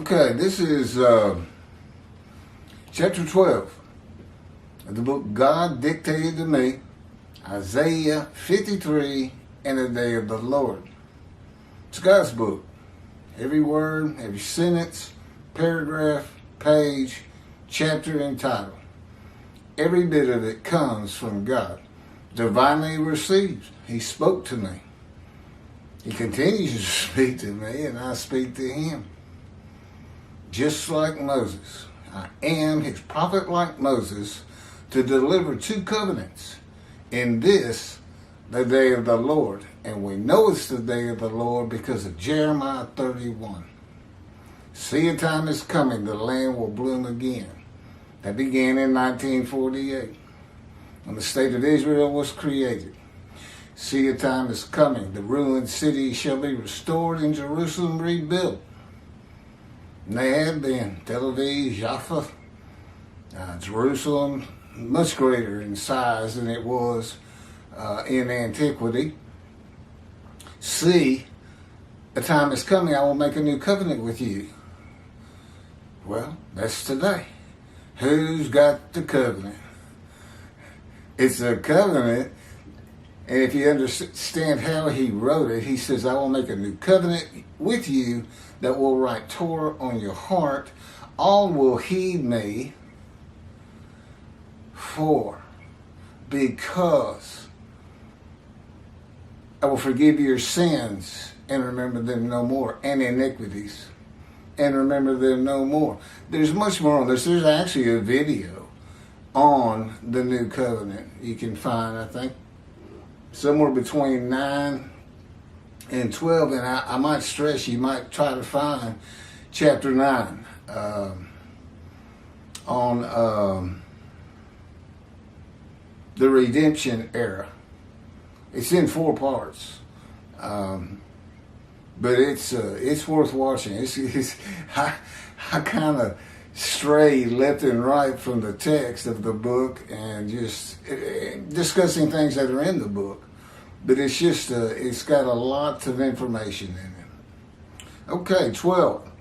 Okay, this is chapter 12 of the book God Dictated to Me, Isaiah 53, and the Day of the Lord. It's God's book. Every word, every sentence, paragraph, page, chapter, and title. Every bit of it comes from God. Divinely received. He spoke to me. He continues to speak to me, and I speak to him. Just like Moses, I am his prophet like Moses to deliver two covenants. In this, the day of the Lord. And we know it's the day of the Lord because of Jeremiah 31. See, a time is coming, the land will bloom again. That began in 1948, when the state of Israel was created. See, a time is coming, the ruined city shall be restored and Jerusalem rebuilt. And they had been Tel Aviv, Jaffa, Jerusalem, much greater in size than it was in antiquity. See, a time is coming, I will make a new covenant with you. Well, that's today. Who's got the covenant? It's a covenant, and if you understand how he wrote it, he says, I will make a new covenant with you that will write Torah on your heart. All will heed me because I will forgive your sins and remember them no more, and iniquities, and remember them no more. There's much more on this. There's actually a video on the new covenant you can find, I think, somewhere between 9 and 12, and I might stress you might try to find chapter 9 on the redemption era. It's in 4 parts, but it's worth watching. I kind of stray left and right from the text of the book and just discussing things that are in the book. But it's just, it's got a lot of information in it. Okay, 12.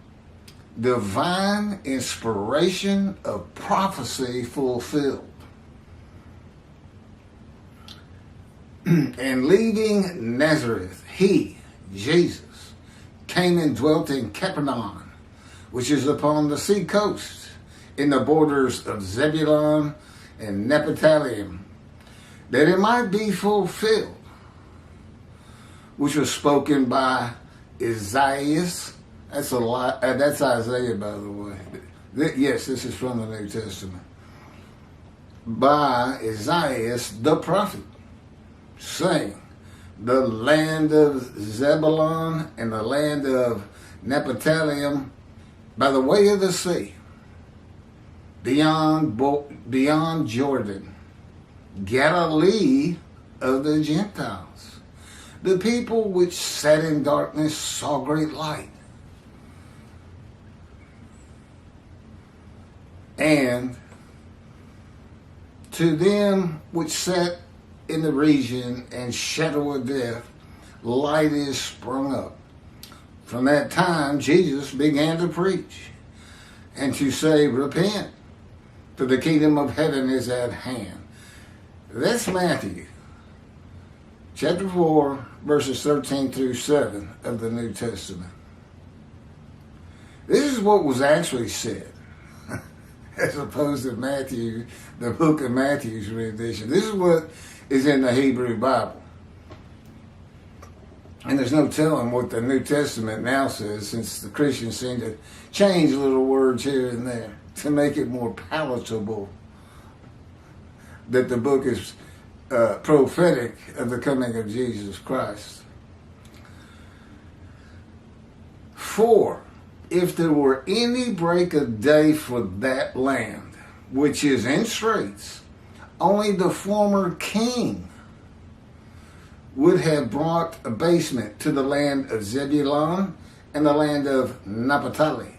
Divine inspiration of prophecy fulfilled. And leaving Nazareth, he, Jesus, came and dwelt in Capernaum, which is upon the sea coast, in the borders of Zabulon and Nephthalim, that it might be fulfilled, which was spoken by Esaias. That's a lot. That's Isaiah, by the way. Yes, this is from the New Testament. By Esaias the prophet, saying, the land of Zebulun and the land of Naphtali by the way of the sea, beyond Jordan, Galilee of the Gentiles. The people which sat in darkness saw great light. And to them which sat in the region and shadow of death, light is sprung up. From that time, Jesus began to preach and to say, repent, for the kingdom of heaven is at hand. That's Matthew, chapter 4, verses 13 through 7 of the New Testament. This is what was actually said, as opposed to Matthew, the book of Matthew's rendition. This is what is in the Hebrew Bible. And there's no telling what the New Testament now says, since the Christians seem to change little words here and there to make it more palatable that the book is prophetic of the coming of Jesus Christ. 4, if there were any break of day for that land, which is in straits, only the former king would have brought abasement to the land of Zebulun and the land of Naphtali,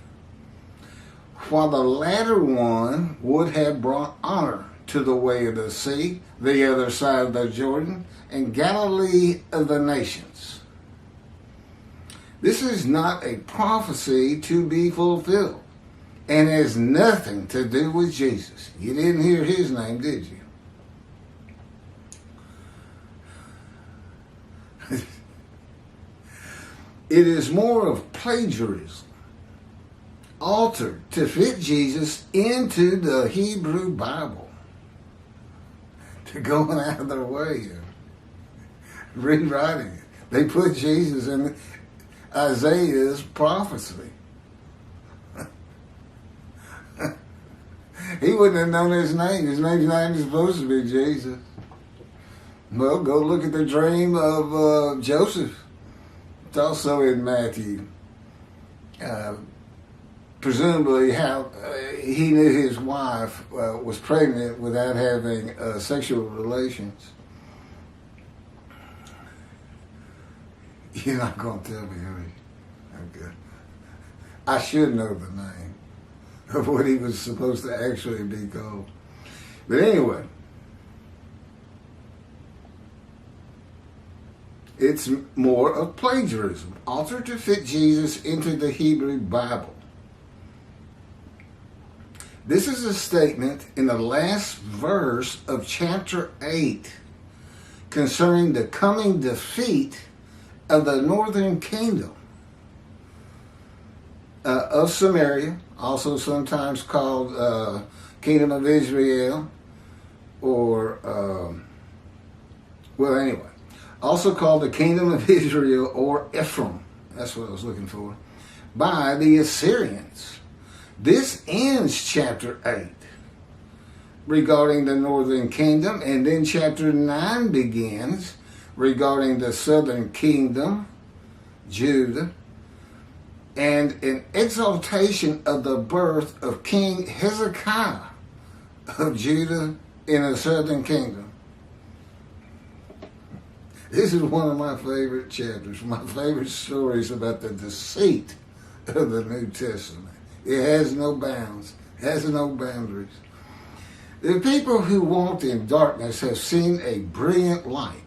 while the latter one would have brought honor to the way of the sea, the other side of the Jordan, and Galilee of the nations. This is not a prophecy to be fulfilled and has nothing to do with Jesus. You didn't hear his name, did you? It is more of plagiarism, altered to fit Jesus into the Hebrew Bible. They're going out of their way and rewriting it. They put Jesus in Isaiah's prophecy. He wouldn't have known his name. His name's not even supposed to be Jesus. Well, go look at the dream of Joseph. It's also in Matthew. Presumably how he knew his wife was pregnant without having sexual relations. You're not going to tell me, are you? Okay. I should know the name of what he was supposed to actually be called. But anyway, it's more of plagiarism, altered to fit Jesus into the Hebrew Bible. This is a statement in the last verse of chapter 8 concerning the coming defeat of the northern kingdom of Samaria, also sometimes called Kingdom of Israel, or, well, anyway, also called the Kingdom of Israel or Ephraim, that's what I was looking for, by the Assyrians. This ends chapter 8 regarding the northern kingdom, and then chapter 9 begins regarding the southern kingdom, Judah, and an exaltation of the birth of King Hezekiah of Judah in the southern kingdom. This is one of my favorite chapters, my favorite stories about the deceit of the New Testament. It has no bounds, it has no boundaries. The people who walked in darkness have seen a brilliant light.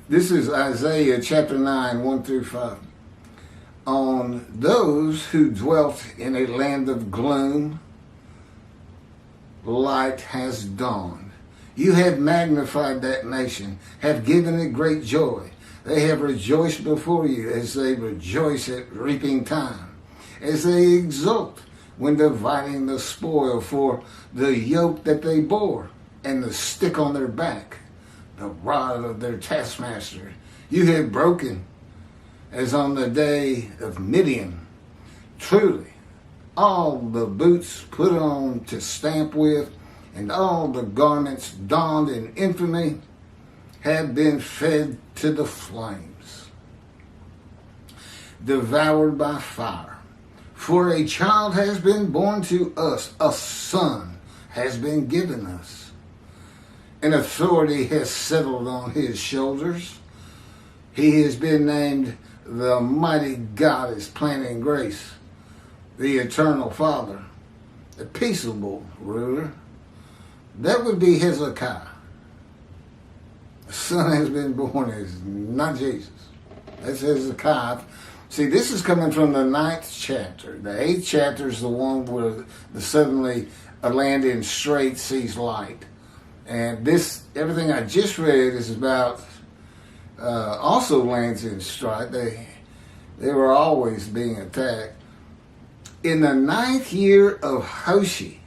This is Isaiah chapter 9, 1 through 5. On those who dwelt in a land of gloom, light has dawned. You have magnified that nation, have given it great joy. They have rejoiced before you as they rejoice at reaping time, as they exult when dividing the spoil for the yoke that they bore and the stick on their back, the rod of their taskmaster. You have broken as on the day of Midian. Truly, all the boots put on to stamp with, and all the garments donned in infamy have been fed to the flames, devoured by fire. For a child has been born to us, a son has been given us, and authority has settled on his shoulders. He has been named the mighty God is planting grace, the eternal Father, the peaceable ruler. That would be Hezekiah. The son has been born is not Jesus. That's Hezekiah. See, this is coming from the 9th chapter. The 8th chapter is the one where suddenly a land in straits sees light. And this, everything I just read is about also lands in strife. They were always being attacked. In the 9th year of Hoshea,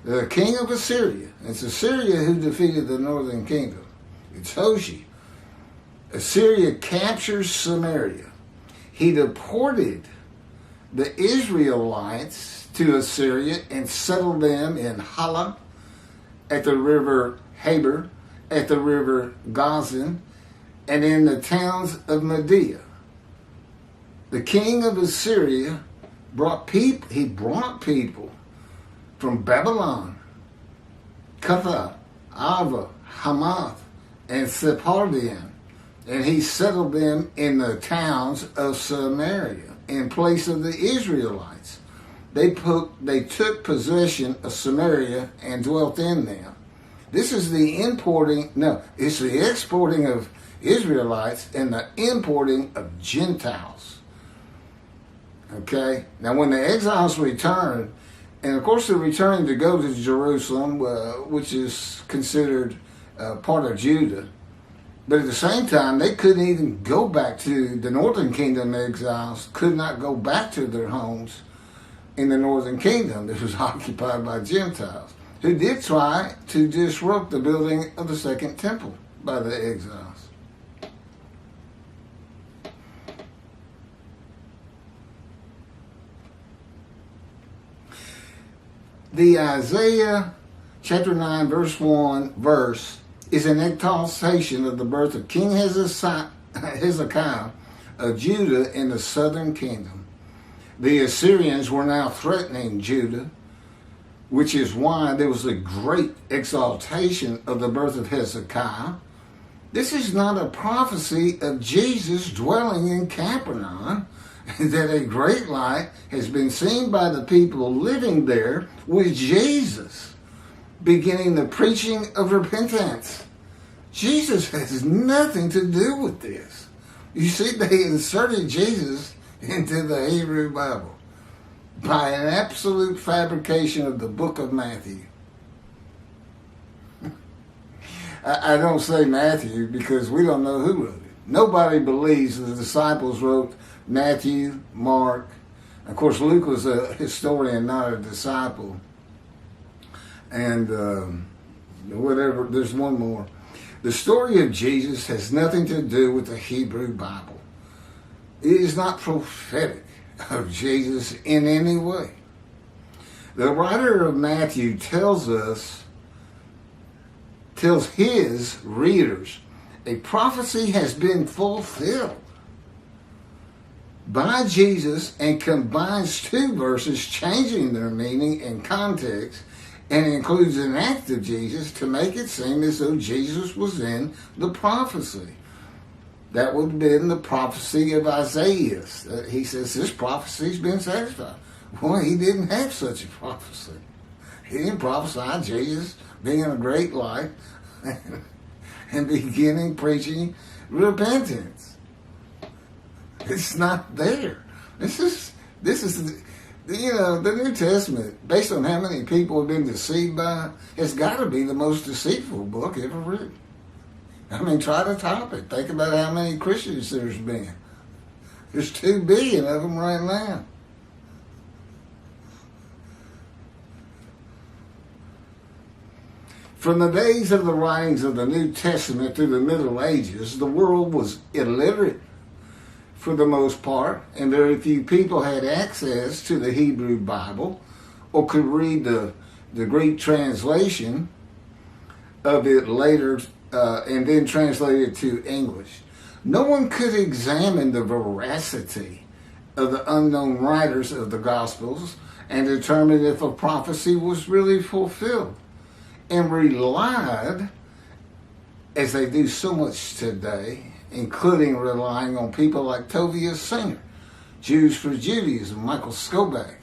the king of Assyria, it's Assyria who defeated the northern kingdom. It's Hoshea. Assyria captures Samaria. He deported the Israelites to Assyria and settled them in Hala, at the river Habor, at the river Gazan, and in the towns of Media. The king of Assyria brought people from Babylon, Cutha, Ava, Hamath, and Sepharvaim, and he settled them in the towns of Samaria in place of the Israelites. They took possession of Samaria and dwelt in them. This is it's the exporting of Israelites and the importing of Gentiles. Okay? Now, when the exiles returned, and of course they're returning to go to Jerusalem, which is considered part of Judah, but at the same time, they couldn't even go back to the northern kingdom. Exiles could not go back to their homes in the northern kingdom that was occupied by Gentiles, who did try to disrupt the building of the second temple by the exiles. The Isaiah chapter 9 verse 1 verse is an exaltation of the birth of King Hezekiah of Judah in the southern kingdom. The Assyrians were now threatening Judah, which is why there was a great exaltation of the birth of Hezekiah. This is not a prophecy of Jesus dwelling in Capernaum, that a great light has been seen by the people living there with Jesus, beginning the preaching of repentance. Jesus has nothing to do with this. You see, they inserted Jesus into the Hebrew Bible by an absolute fabrication of the book of Matthew. I don't say Matthew because we don't know who wrote it. Nobody believes the disciples wrote Matthew, Mark. Of course, Luke was a historian, not a disciple. And whatever, there's one more. The story of Jesus has nothing to do with the Hebrew Bible. It is not prophetic of Jesus in any way. The writer of Matthew tells his readers, a prophecy has been fulfilled by Jesus, and combines two verses, changing their meaning and context, and includes an act of Jesus to make it seem as though Jesus was in the prophecy. That would have been the prophecy of Esaias. He says, this prophecy's been satisfied. Well, he didn't have such a prophecy. He didn't prophesy Jesus being a great light and beginning preaching repentance. It's not there. This is the New Testament, based on how many people have been deceived by it, has got to be the most deceitful book ever written. I mean, try to top it. Think about how many Christians there's been. There's 2 billion of them right now. From the days of the writings of the New Testament through the Middle Ages, the world was illiterate for the most part, and very few people had access to the Hebrew Bible or could read the Greek translation of it later and then translate it to English. No one could examine the veracity of the unknown writers of the Gospels and determine if a prophecy was really fulfilled, and relied, as they do so much today, including relying on people like Tovia Singer, Jews for Judaism, Michael Skobach,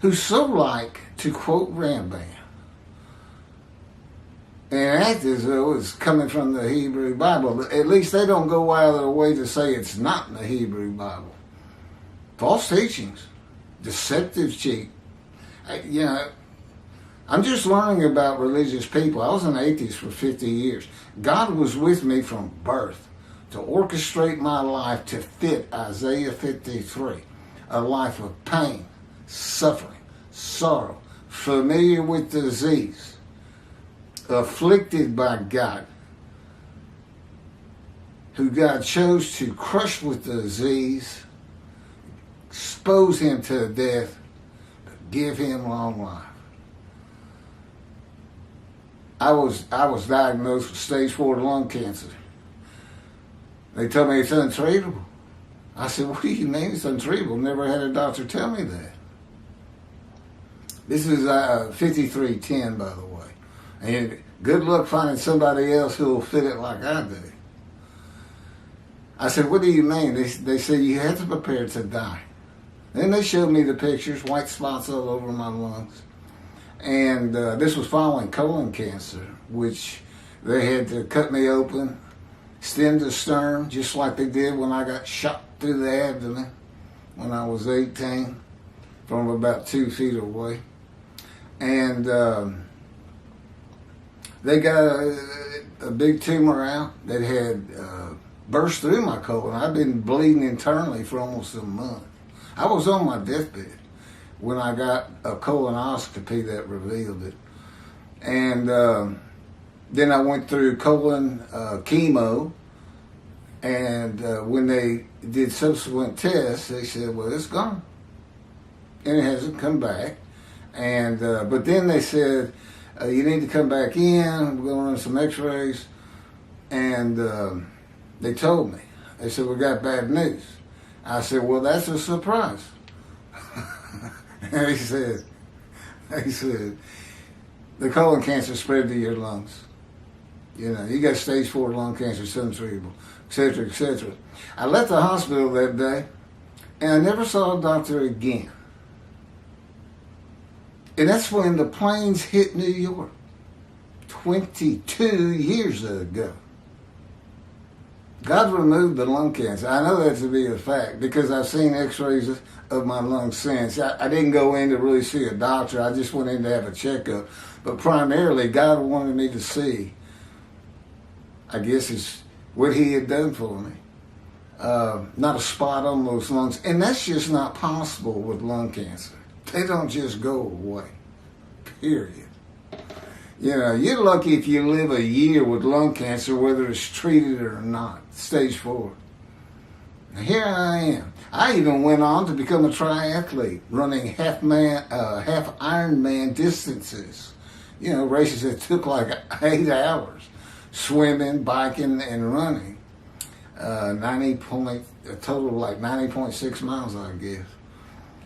who so like to quote Rambam and act as though it's coming from the Hebrew Bible. At least they don't go out of their way to say it's not in the Hebrew Bible. False teachings, deceptive cheat. I'm just learning about religious people. I was an atheist for 50 years. God was with me from birth to orchestrate my life to fit Isaiah 53, a life of pain, suffering, sorrow, familiar with disease, afflicted by God, who God chose to crush with the disease, expose him to death, but give him long life. I was diagnosed with stage 4 lung cancer. They told me it's untreatable. I said, what do you mean it's untreatable? Never had a doctor tell me that. This is 5310, by the way. And good luck finding somebody else who will fit it like I do. I said, what do you mean? They said, you have to prepare to die. Then they showed me the pictures, white spots all over my lungs. And this was following colon cancer, which they had to cut me open, stem to stern, just like they did when I got shot through the abdomen when I was 18 from about 2 feet away. And they got a big tumor out that had burst through my colon. I've been bleeding internally for almost a month. I was on my deathbed when I got a colonoscopy that revealed it. And then I went through colon chemo, and when they did subsequent tests, they said, well, it's gone. And it hasn't come back. And but then they said, you need to come back in, we're going to run some x-rays. And they told me, they said, we got bad news. I said, well, that's a surprise. And they said, the colon cancer spread to your lungs. You know, you got stage 4 lung cancer, it's untreatable, et cetera, et cetera. I left the hospital that day, and I never saw a doctor again. And that's when the planes hit New York 22 years ago. God removed the lung cancer. I know that to be a fact because I've seen x-rays of my lungs since. I didn't go in to really see a doctor. I just went in to have a checkup. But primarily, God wanted me to see, I guess, it's what he had done for me. Not a spot on those lungs. And that's just not possible with lung cancer. They don't just go away, period. You know, you're lucky if you live a year with lung cancer, whether it's treated or not, stage 4. Now, here I am. I even went on to become a triathlete, running half Ironman distances. You know, races that took like 8 hours, swimming, biking, and running. A total of like 90.6 miles, I guess.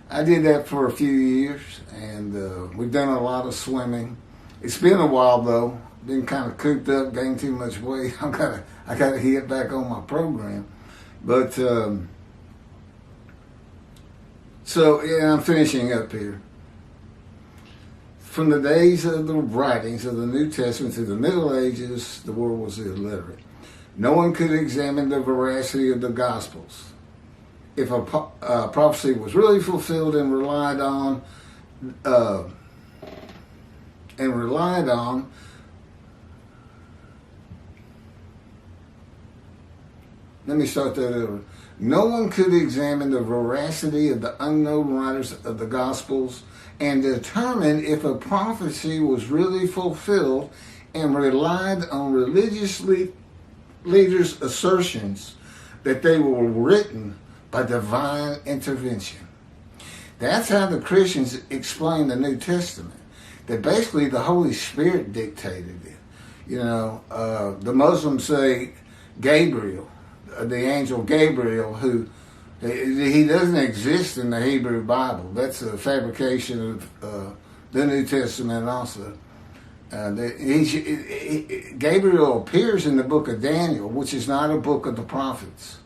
I did that for a few years, and we've done a lot of swimming. It's been a while though. Been kind of cooped up, gained too much weight. I gotta get back on my program. But so yeah, I'm finishing up here. From the days of the writings of the New Testament to the Middle Ages, the world was illiterate. No one could examine the veracity of the Gospels. If a prophecy was really fulfilled and relied on, let me start that over. No one could examine the veracity of the unknown writers of the Gospels and determine if a prophecy was really fulfilled and relied on religious leaders' assertions that they were written by divine intervention. That's how the Christians explain the New Testament. That basically the Holy Spirit dictated it. You know, the Muslims say Gabriel, the angel Gabriel, who he doesn't exist in the Hebrew Bible. That's a fabrication of the New Testament also. Gabriel appears in the book of Daniel, which is not a book of the prophets.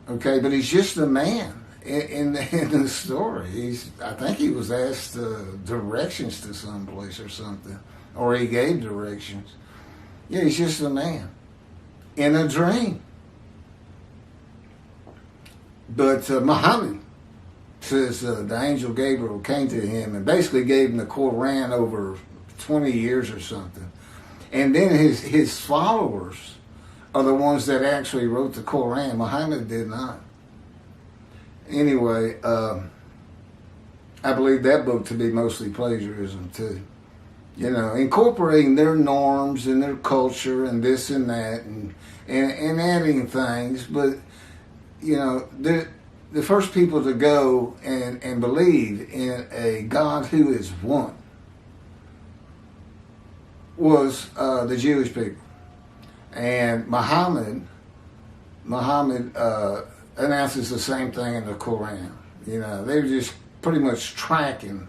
Okay, but he's just a man in the story. I think he was asked directions to someplace or something, or he gave directions. Yeah, he's just a man in a dream. But Muhammad says the angel Gabriel came to him and basically gave him the Quran over 20 years or something. And then his followers are the ones that actually wrote the Quran. Muhammad did not. Anyway, I believe that book to be mostly plagiarism too. You know, incorporating their norms and their culture and this and that and adding things. But, you know, the first people to go and believe in a God who is one was the Jewish people. And Muhammad announces the same thing in the Quran. You know, they were just pretty much tracking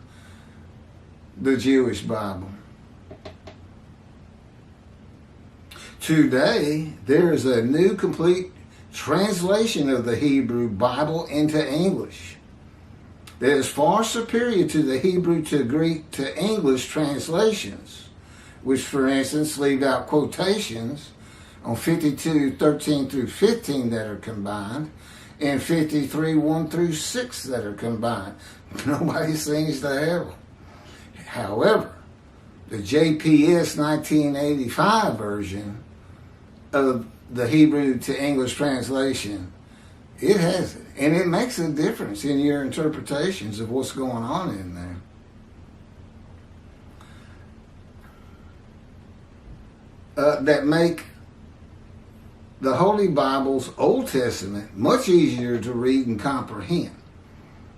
the Jewish Bible. Today, there is a new complete translation of the Hebrew Bible into English that is far superior to the Hebrew to Greek to English translations, which, for instance, leave out quotations on 52, 13 through 15 that are combined, and 53, 1 through 6 that are combined. Nobody sings to heaven. However, the JPS 1985 version of the Hebrew to English translation, it has it. And it makes a difference in your interpretations of what's going on in there. That make the Holy Bible's Old Testament much easier to read and comprehend.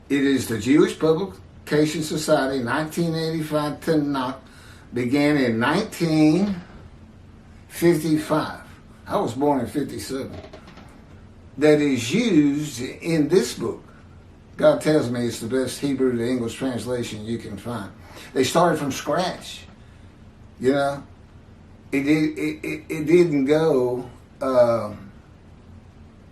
It is the Jewish Publication Society 1985 Tanakh, began in 1955. I was born in 57. That is used in this book. God tells me it's the best Hebrew to English translation you can find. They started from scratch. You know, it didn't go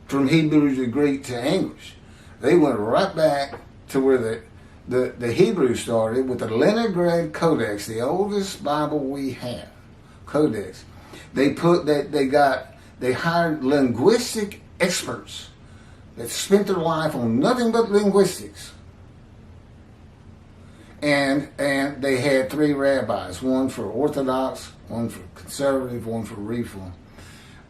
from Hebrew to Greek to English. They went right back to where the Hebrew started with the Leningrad Codex, the oldest Bible we have. Codex. They hired linguistic experts that spent their life on nothing but linguistics. And they had 3 rabbis, one for Orthodox, one for conservative, one for Reform.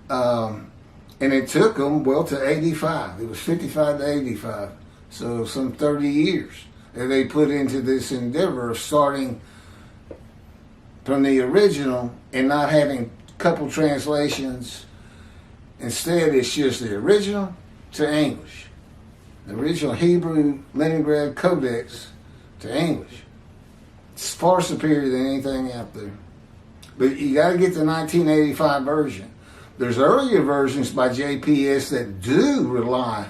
And it took them, to 85. It was 55 to 85. So some 30 years that they put into this endeavor of starting from the original and not having a couple translations. Instead, it's just the original to English. The original Hebrew Leningrad Codex to English. It's far superior than anything out there. But you got to get the 1985 version. There's earlier versions by JPS that do rely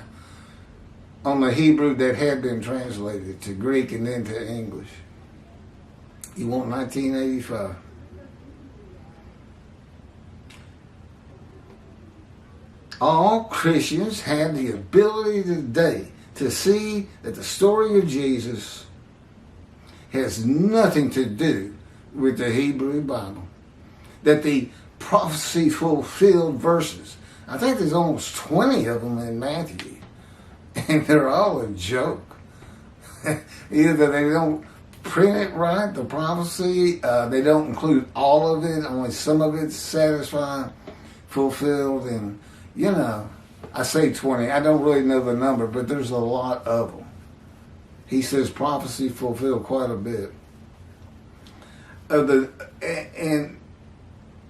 on the Hebrew that had been translated to Greek and then to English. You want 1985. All Christians have the ability today to see that the story of Jesus has nothing to do with the Hebrew Bible. That the prophecy fulfilled verses, I think there's almost 20 of them in Matthew, and they're all a joke. Either they don't print it right, the prophecy, they don't include all of it, only some of it's satisfied, fulfilled, and you know, I say 20. I don't really know the number, but there's a lot of them. He says prophecy fulfilled quite a bit. And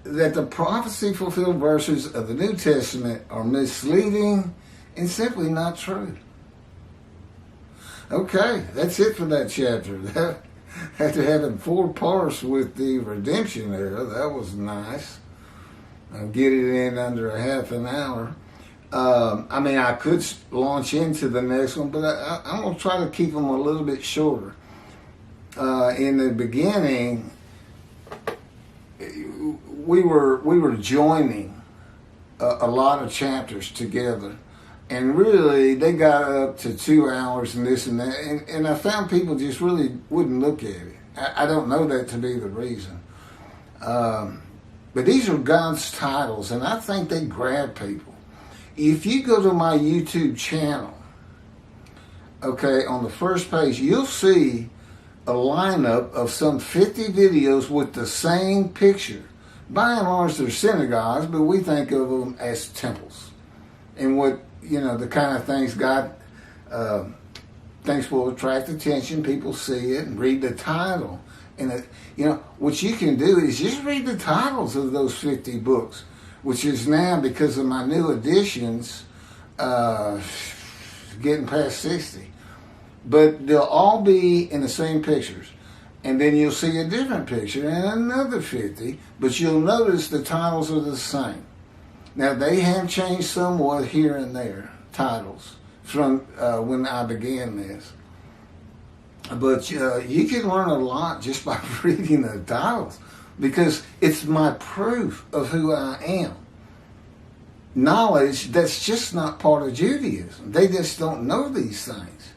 that the prophecy fulfilled verses of the New Testament are misleading and simply not true. Okay, that's it for that chapter. After having 4 parts with the redemption era, that was nice. I'll get it in under a half an hour. I could launch into the next one, but I'm going to try to keep them a little bit shorter. In the beginning, we were joining a lot of chapters together, and really they got up to 2 hours and this and that, and I found people just really wouldn't look at it. I don't know that to be the reason. But these are God's titles, and I think they grab people. If you go to my YouTube channel, okay, on the first page, you'll see a lineup of some 50 videos with the same picture. By and large, they're synagogues, but we think of them as temples. And what, the kind of things God thinks will attract attention, people see it and read the title. And, what you can do is just read the titles of those 50 books, which is now, because of my new editions, getting past 60. But they'll all be in the same pictures. And then you'll see a different picture and another 50, but you'll notice the titles are the same. Now, they have changed somewhat here and there, titles, from when I began this. But you can learn a lot just by reading the titles, because it's my proof of who I am. Knowledge that's just not part of Judaism. They just don't know these things.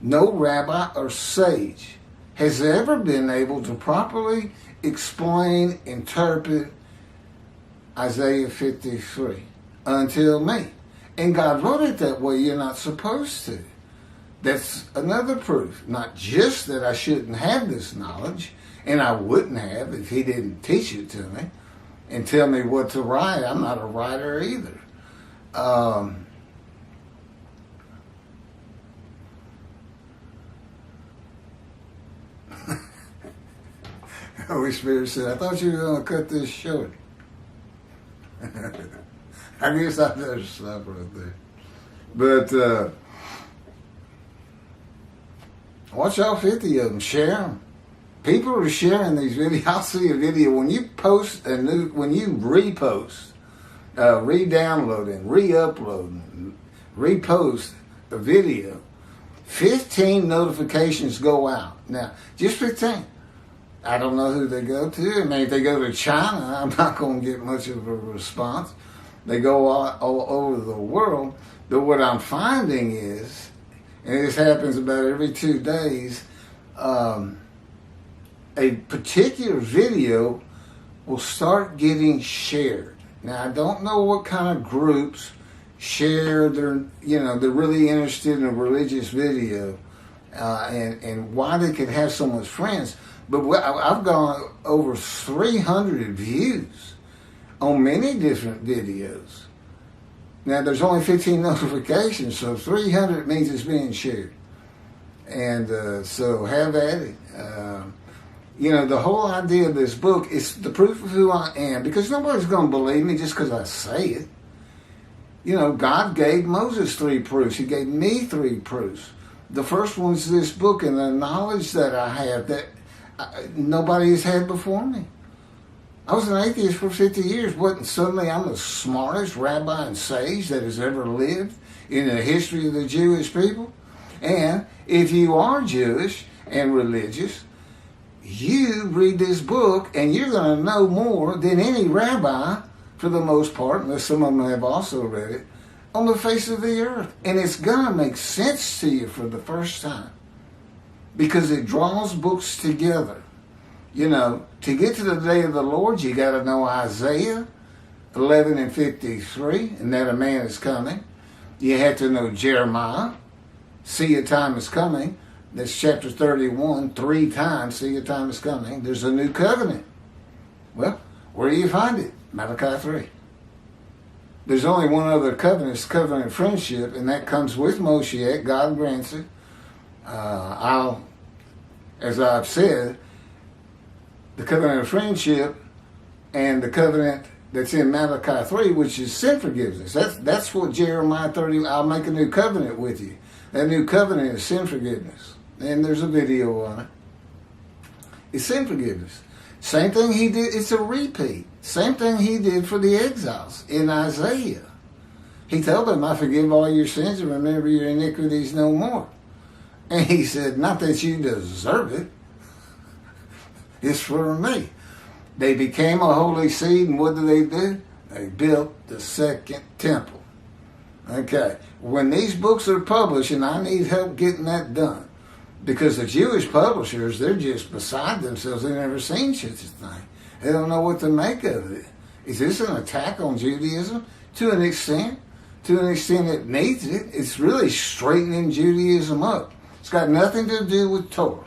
No rabbi or sage has ever been able to properly explain, interpret, Isaiah 53, until me. And God wrote it that way. You're not supposed to. That's another proof. Not just that I shouldn't have this knowledge, and I wouldn't have if he didn't teach it to me and tell me what to write. I'm not a writer either. Holy Spirit said, I thought you were going to cut this short. I guess I better stop right there. But watch all 50 of them. Share them. People are sharing these videos. I'll see a video. When you post when you repost, re-download and re-upload and repost a video, 15 notifications go out. Now, just 15. I don't know who they go to. I mean, if they go to China, I'm not going to get much of a response. They go all over the world. But what I'm finding is, and this happens about every 2 days, a particular video will start getting shared. Now, I don't know what kind of groups share they're really interested in a religious video and why they could have so much friends. But I've gone over 300 views on many different videos. Now, there's only 15 notifications, so 300 means it's being shared. And so have at it. The whole idea of this book is the proof of who I am, because nobody's going to believe me just because I say it. God gave Moses 3 proofs. He gave me 3 proofs. The first one's this book and the knowledge that I have that nobody has had before me. I was an atheist for 50 years, but suddenly I'm the smartest rabbi and sage that has ever lived in the history of the Jewish people. And if you are Jewish and religious, you read this book and you're going to know more than any rabbi, for the most part, unless some of them have also read it, on the face of the earth. And it's going to make sense to you for the first time, because it draws books together. To get to the day of the Lord, you got to know Isaiah 11 and 53, and that a man is coming. You have to know Jeremiah, see a time is coming. That's chapter 31, 3 times, see a time is coming. There's a new covenant. Well, where do you find it? Malachi 3. There's only one other covenant, it's covenant of friendship, and that comes with Moshiach. God grants it. As I've said, the covenant of friendship and the covenant that's in Malachi 3, which is sin forgiveness. That's what Jeremiah 30, I'll make a new covenant with you. That new covenant is sin forgiveness. And there's a video on it. It's sin forgiveness. Same thing he did, it's a repeat. Same thing he did for the exiles in Isaiah. He told them, I forgive all your sins and remember your iniquities no more. And he said, not that you deserve it. It's for me. They became a holy seed, and what do? They built the second temple. Okay, when these books are published, and I need help getting that done, because the Jewish publishers, they're just beside themselves. They've never seen such a thing. They don't know what to make of it. Is this an attack on Judaism? To an extent it needs it. It's really straightening Judaism up. It's got nothing to do with Torah.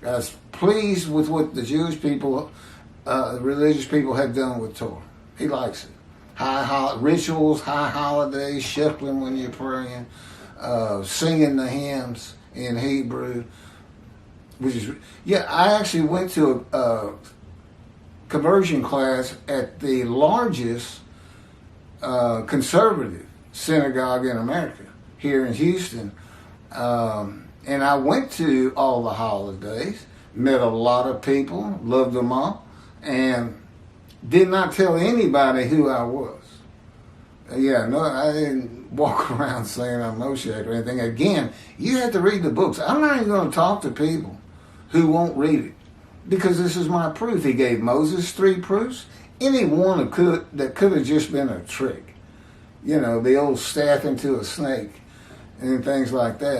God's pleased with what the Jewish people, the religious people have done with Torah. He likes it. Rituals, high holidays, shuffling when you're praying, singing the hymns in Hebrew. I actually went to a conversion class at the largest conservative synagogue in America, here in Houston. And I went to all the holidays, met a lot of people, loved them all, and did not tell anybody who I was. I didn't walk around saying I'm Moshiach or anything. Again, you have to read the books. I'm not even going to talk to people who won't read it, because this is my proof. He gave Moses 3 proofs. Any one that could have just been a trick. The old staff into a snake and things like that.